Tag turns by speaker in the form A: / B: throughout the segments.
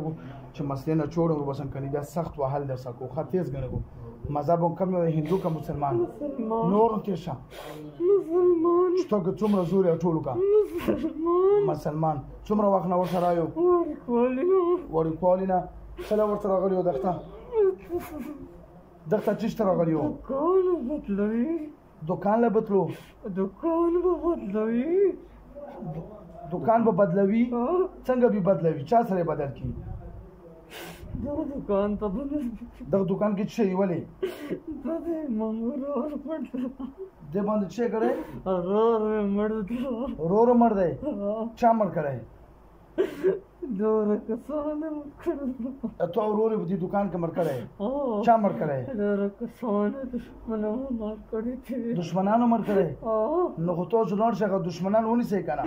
A: کو چې مسلې نه چوړ او بسن کني دا سخت وحل در سکو خاطیز غنګو مذهب کم یو هندو کا مسلمان نور کې شه
B: مسلمان
A: شتګ څومره زور ټولو کا مسلمان څومره وخت نه ورسره یو وړي کولینا سلام ورته راغلی دغه چیشته راغلی یو دکان له بدلو دکان به بدلوي څنګه به بدلوي چا سره بدل کی
B: دکان ته
A: دغه دکان کې څه ویلې دې باندې څه کړې رو مړ دی چا مړ کړی تو اورور په دې دکان کې مړ کړی چا مړ کړی دشمنانو مړ کړی نو خو تو ځلور څنګه دشمنان ونی سي کنه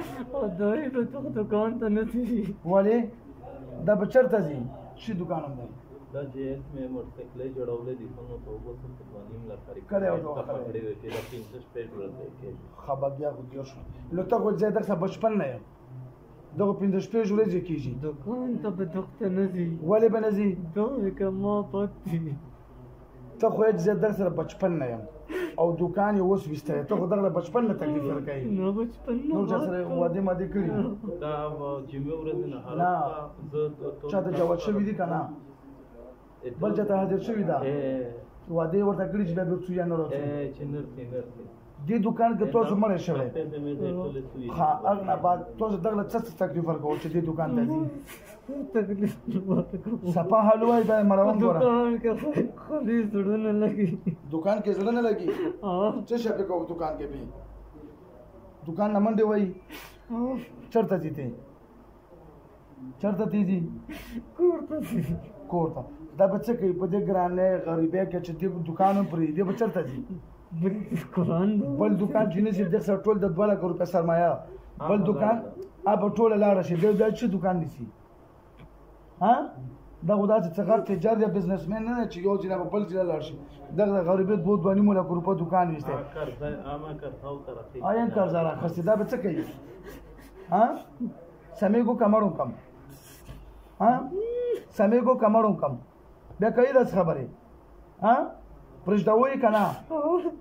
B: دکان ته نه دي
A: ولی دا بچرته دي شي دکان هم دی
C: دا جیس میں موټرسایکل جوړولې دي نو په وګړو څه قوانین لا کاری
A: کړي او دا
C: پینځه سپیډ ورته کې
A: خبر بیا خو دیو شو نو ته خو زیاده څه بچپن نه یو دغه پینځه شپې ورځې کیږي
B: دکان ته به دغه نه دي
A: ولې به نه دي
B: دا کما پاتې
A: ته خو زیاده سره بچپن نه یم او دکان یې اوس وسته ته خو دغه بچپن نه تکلیف ورکړي
B: نو بچپن
A: نو چې سره واده ماده کړی
C: دا جمعه ورځ نه
A: نه چاته جواب شوی دي کنه بل چاته حاضر شوی دا واده ورته کړی چې به څو یا نه راځي
C: چنر
A: دې دکان کې تاسو مړ شوی ها اغه بعد تاسو دغه څه تکلیف ورکول چې دې دکان ته ځي
B: تکلیف
A: صفه حلوای به مروان ګوره
B: دکان کې خالي زړونه لګي
A: دکان کې زړه نه لګي څه شپه کو دکان کې به دکان نه منډه وای چرته دي ته چرته دي کوړه دا بچه کې په دې ګرانه غریبه کې چې دې دکانو پرې دې بچرته دي بل دکان چې نه دې سره ټول د 2 لک روپیا سرمایه بل دکان اب ټول لاړ شي دې چې دکان نسی ها دا خدا چې څنګه تجار یا بزنسمن نه چې یو ځای په بل ځای لاړ شي دا غریبیت بود باندې مولا روپیا دکان وسته آیا قرض را خسته دا بچه کوي ها سمېګو کمرون کم ها سمېګو کمرون کم بیا کوي دا خبره ها پرځداوي کنه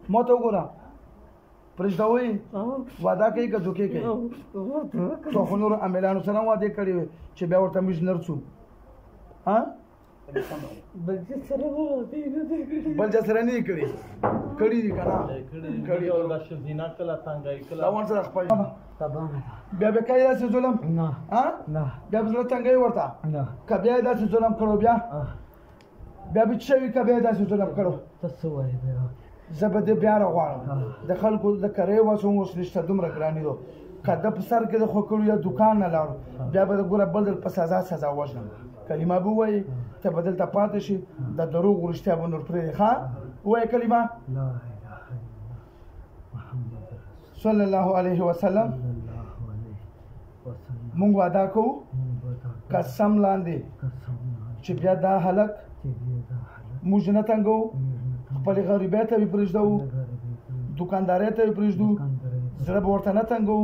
A: مو ته وګوره پرځداوي وعده کوي که دوکې کوي تو خو نور عملانو سره وعده کړی چې بیا ورته مشنر څو ها بل څه سره نه کړی کړی دي کنه
C: کړی او د شذینا کلا څنګه کلا
A: دا ورته خپل
B: تبانه
A: بیا به کوي داسې ظلم
B: نه
A: ها
B: نه
A: بیا به څنګه ورته
B: نه
A: کبه داسې ظلم کړو بیا بیا چې وی کبه داسې ظلم کړو
B: تاسو وایي بیا
A: زبده بیا راغواړم د خلکو د کرے وسو اوس نشته دومره ګرانی دو کده په سر کې د خو کړو یا دکان نه لاړو بیا به ګوره بل په سزا وژنم کلمه به وای ته بدل ته پاتې شي د دروغ ورشته به نور پرې ښا وای کلمه
B: لا اله الا محمد
A: صلی الله علیه وسلم مونږ وعده کوو قسم لاندې چې بیا دا هلک موږ نه تنګو خپل غریبیت به پرېږدو دکانداري ته پرېږدو زړه به ورته نه تنګو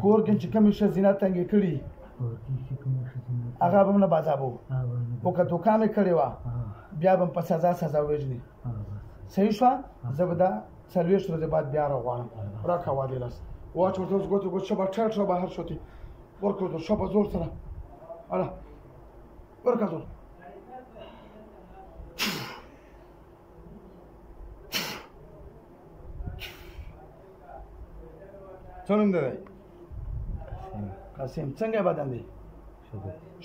A: کور کې چې کومې ښځینه تنګې کړي هغه به نه بازابو او که دوکان یې کړې وه بیا به په سزا وژني صحیح شوه زه به دا 40 ورځې بعد بیا راغواړم راکړه وعدې لاس واچ ورته اوس ګوتې ګوت شبه ټاټ را بهر شوتې ورکړو شپه زور سره اله ورکړه زور څه نوم دی قاسم څنګه بدن دی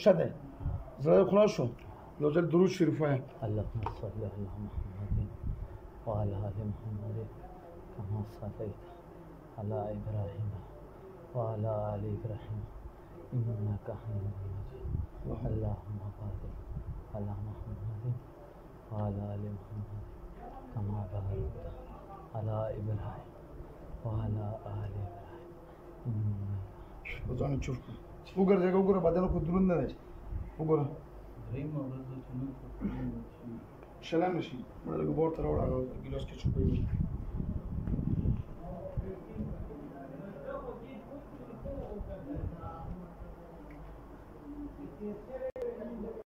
A: ښه دی زړه خلاص شو یو ځل درود شریف وایه
C: اللهم صل على محمد وعلى آل محمد كما صليت على إبراهيم وعلى آل إبراهيم إنك حميد مجيد اللهم بارك على محمد وعلى آل محمد كما باركت على إبراهيم وعلى آل إبراهيم
A: ځان چوف وګوره بدن خو دروند نه دی وګوره شلم نشي مړه ګور تر وړه ګیلاس کې چوپې